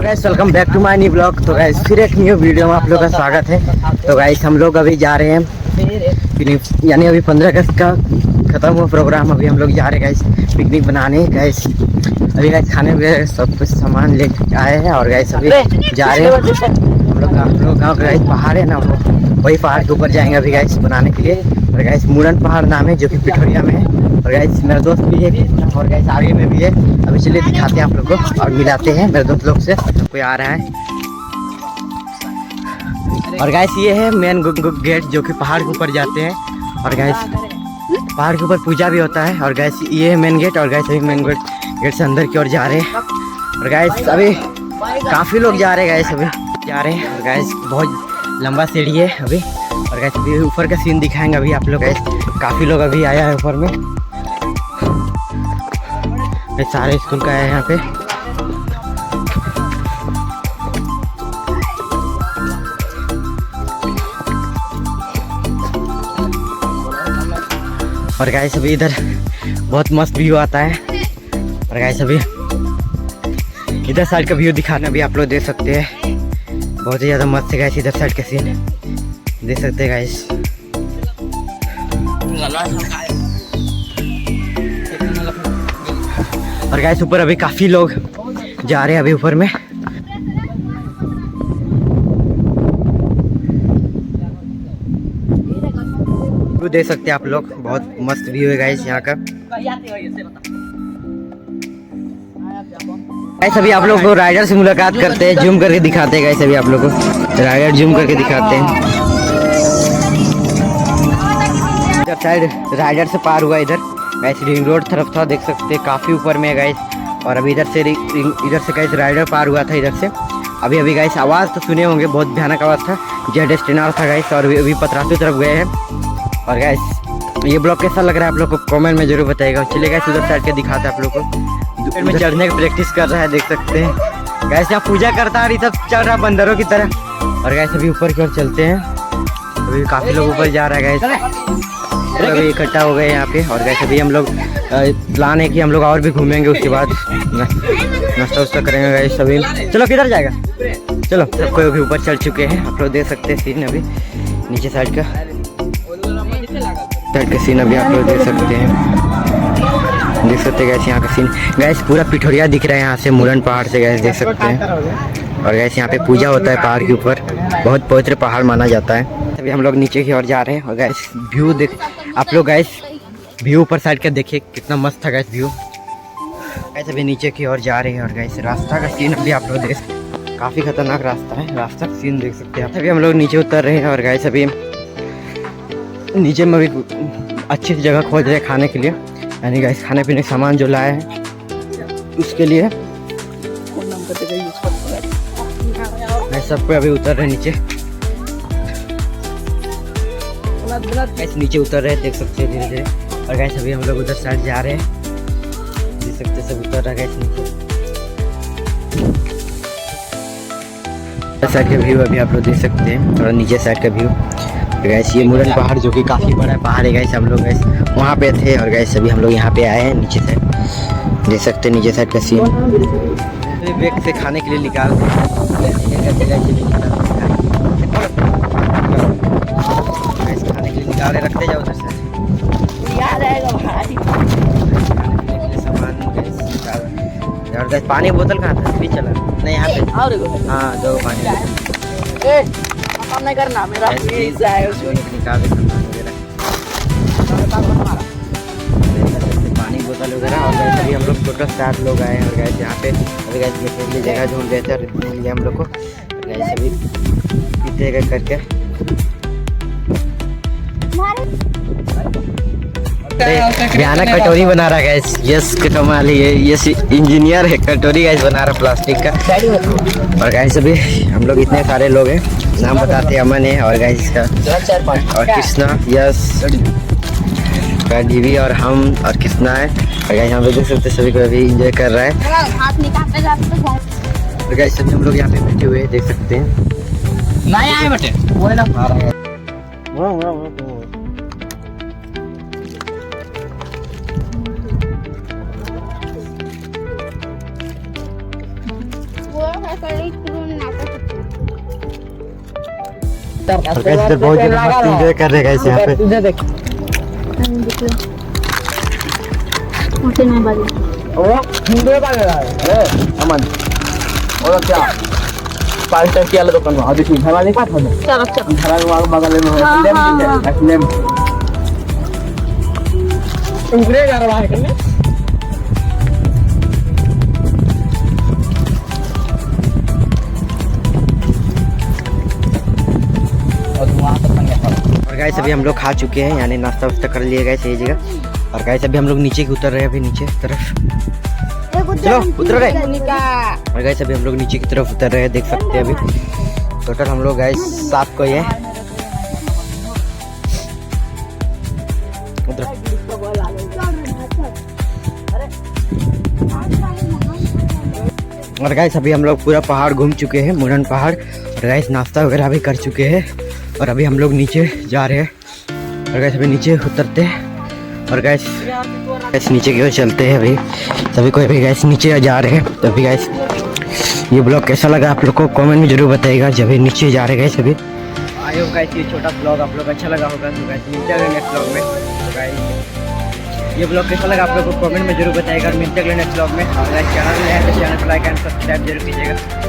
Guys welcome back to my new blog. तो guys फिर एक न्यू वीडियो में आप लोगों का स्वागत है। तो गाइस हम लोग अभी जा रहे हैं यानी अभी 15 अगस्त का खत्म हुआ प्रोग्राम, अभी हम लोग जा रहे हैं गाइस पिकनिक बनाने। गाइस अभी गाइस खाने वगैरह सब कुछ सामान ले आए हैं और गाइस अभी जा रहे हैं हम लोग गाँव गाइस पहाड़ है ना, वही पहाड़ के ऊपर जाएंगे अभी गाइस बनाने के लिए। और गाइस मुरन पहाड़ नाम है जो कि पिठोरिया में है। और गाइस मेरा दोस्त भी है और गाइस आगे में भी है। अभी चलिए दिखाते हैं आप लोग को और मिलाते हैं मेरे दोस्त लोग से। कोई आ रहा है और गाइस ये है मेन गेट जो कि पहाड़ के ऊपर जाते हैं। और गाइस पहाड़ के ऊपर पूजा भी होता है। और गाइस ये है मेन गेट। और गाइस अभी मेन गेट से अंदर की ओर जा रहे हैं। और गाइस अभी काफ़ी लोग जा रहे हैं। गाइस अभी जा रहे हैं और गाइस बहुत लंबा सीढ़ी है अभी। और गाइस अभी ऊपर का सीन दिखाएंगे अभी आप लोग। गाइस काफ़ी लोग अभी आया है ऊपर में, सारे स्कूल का है यहाँ पे। और गाइस अभी इधर बहुत मस्त व्यू आता है। और गाइस अभी इधर साइड का व्यू दिखाना भी आप लोग देख सकते हैं, बहुत ही ज़्यादा मस्त है गाइस। इधर साइड का सीन देख सकते हैं गाइस। और गाइस ऊपर अभी काफ़ी लोग जा रहे हैं अभी ऊपर में। व्यू देख सकते हैं आप लोग, बहुत मस्त व्यू है गाइस यहाँ का। गाइस अभी आप लोग को राइडर से मुलाकात करते हैं, जूम करके दिखाते हैं गाइस। अभी आप लोग को राइडर जूम करके दिखाते हैं। इधर साइड राइडर से पार हुआ इधर गाइस, रिंग रोड तरफ था, देख सकते हैं काफ़ी ऊपर में है गाइस। और अभी इधर से गाइस राइडर पार हुआ था इधर से। अभी गाइस आवाज़ तो सुने होंगे, बहुत भयानक आवाज़ था, जेड स्टेनर था गाइस। और अभी पतरातू तरफ गए हैं। और गाइस ये ब्लॉग कैसा लग रहा है आप लोग को कमेंट में जरूर बताइएगा। चलिए गाइस उधर साइड के दिखाते हैं आप लोग को। में चढ़ने की प्रैक्टिस कर रहा है, देख सकते हैं गाइस। यहाँ पूजा करता है और ये सब चल रहा है बंदरों की तरह। और गाइस अभी ऊपर की ओर चलते हैं, अभी काफ़ी लोग ऊपर जा रहा है गाइस, अभी इकट्ठा हो गए यहाँ पे। और गाइस अभी हम लोग प्लान है कि हम लोग और भी घूमेंगे, उसके बाद नाश्ता वास्ता करेंगे गाइस सभी। चलो किधर जाएगा, चलो सब कोई अभी ऊपर चढ़ चुके हैं, आप लोग देख सकते हैं सीन। अभी नीचे साइड का सीन अभी आप लोग देख सकते हैं गैस यहाँ का सीन। गैस पूरा पिठोरिया दिख रहा है यहाँ से, मुरन पहाड़ से गैस देख सकते हैं। और गैस यहाँ पे पूजा होता है पहाड़ के ऊपर, बहुत पवित्र पहाड़ माना जाता है। अभी हम लोग नीचे की ओर जा रहे हैं। और गैस व्यू देख आप लोग, गैस व्यू ऊपर साइड का देखिए कितना मस्त था गैस व्यू। गैस अभी नीचे की ओर जा रहे हैं। और गैस रास्ता का सीन अभी आप लोग देख, काफ़ी खतरनाक रास्ता है, रास्ता का सीन देख सकते हैं। अभी हम लोग नीचे उतर रहे हैं। और गैस अभी नीचे में भी अच्छी जगह खोज रहे हैं खाने के लिए, यानी गाइस खाने पीने का सामान जो लाए हैं उसके लिए। सब पे अभी उतर रहे हैं नीचे, गाइस नीचे उतर रहे हैं, देख सकते हैं धीरे धीरे। और गाइस अभी हम लोग उधर साइड जा रहे हैं, देख सकते हैं सब उतर रहा है गाइस नीचे। साइड का व्यू अभी आप लोग देख सकते हैं, थोड़ा नीचे साइड का व्यू। गैस ये मुरन पहाड़ जो कि काफ़ी बड़ा पहाड़ है गैस, हम लोग गैस वहाँ पे थे। और गैस अभी हम लोग यहाँ पे आए हैं नीचे साइड, देख सकते हैं नीचे साइड का सीन। बैग से खाने के लिए निकाल खाने के लिए निकाल रखते जाओ उधर से सामान। और गैस पानी बोतल कहाँ था, भी चला नहीं यहाँ पे। हाँ दो पानी नहीं करना, मेरा प्लीज है उसमें निकाल दे पानी बोतल वगैरह। और गैस अभी हम लोग टोटल 7 लोग आए हैं। और गैस यहाँ पे अभी गैस बैठने के लिए जगह ढूंढ रहे थे, मिल गया हम लोग को। गैस अभी पीते गए करके भयानक कटोरी बना रहा है गैस। यस कमाल है, यस इंजीनियर है, कटोरी गैस बना रहा प्लास्टिक का। और गैस अभी हम लोग इतने सारे लोग हैं, नाम बताते हैं। अमन है और गाइस का और कृष्णा, यस का डीवी और हम और कृष्णा है। और गाइस यहाँ पे देख सकते सभी को अभी एंजॉय कर रहा है। और गाइस सभी हम लोग यहाँ पे बैठे हुए देख सकते हैं। नहीं आए बटे वो ना वो और गाइस इधर बहुत जन मस्त एंजॉय कर रहे हैं गाइस यहाँ पे। तुझे देख मुझे ना बाजी ओ हिंदू बागे अरे अमन और क्या 5 टन की वाला दुकान में आधी घर वाले पास हो चल चल घर वाले बगल में है लेम उगरे घर वाले करने और गाइस अभी हम लोग खा चुके हैं, यानी नाश्ता वास्ता कर लिए गाइस यही जगह। और गाइस अभी हम लोग नीचे की उतर रहे हैं, अभी नीचे की तरफ चलो उतर गए। और गाइस अभी हम लोग नीचे की तरफ उतर रहे हैं, देख सकते हैं अभी टोटल हम लोग गाइस 7 को है। और गाइस अभी हम लोग पूरा पहाड़ घूम चुके हैं, मुरन पहाड़। और गाइस नाश्ता वगैरह भी कर चुके हैं और अभी हम लोग नीचे जा रहे हैं। और गाइस अभी नीचे उतरते हैं और गाइस नीचे की ओर चलते हैं। अभी सभी को अभी गाइस नीचे जा रहे हैं। तो अभी गाइस ये ब्लॉग कैसा लगा आप लोग को कमेंट में जरूर बताइएगा। जब भी नीचे जा रहे हैं गाइस अभी। आई होप गाइस ये छोटा ब्लॉग आप लोग अच्छा लगा होगा। तो गाइस मिलते हैं नेक्स्ट ब्लॉग में। तो गाइस ये ब्लॉग कैसा लगा आप लोग को कमेंट में जरूर बताइएगा और मिलते हैं नेक्स्ट ब्लॉग में। और गाइस चैनल में है तो चैनल को लाइक एंड सब्सक्राइब जरूर कीजिएगा।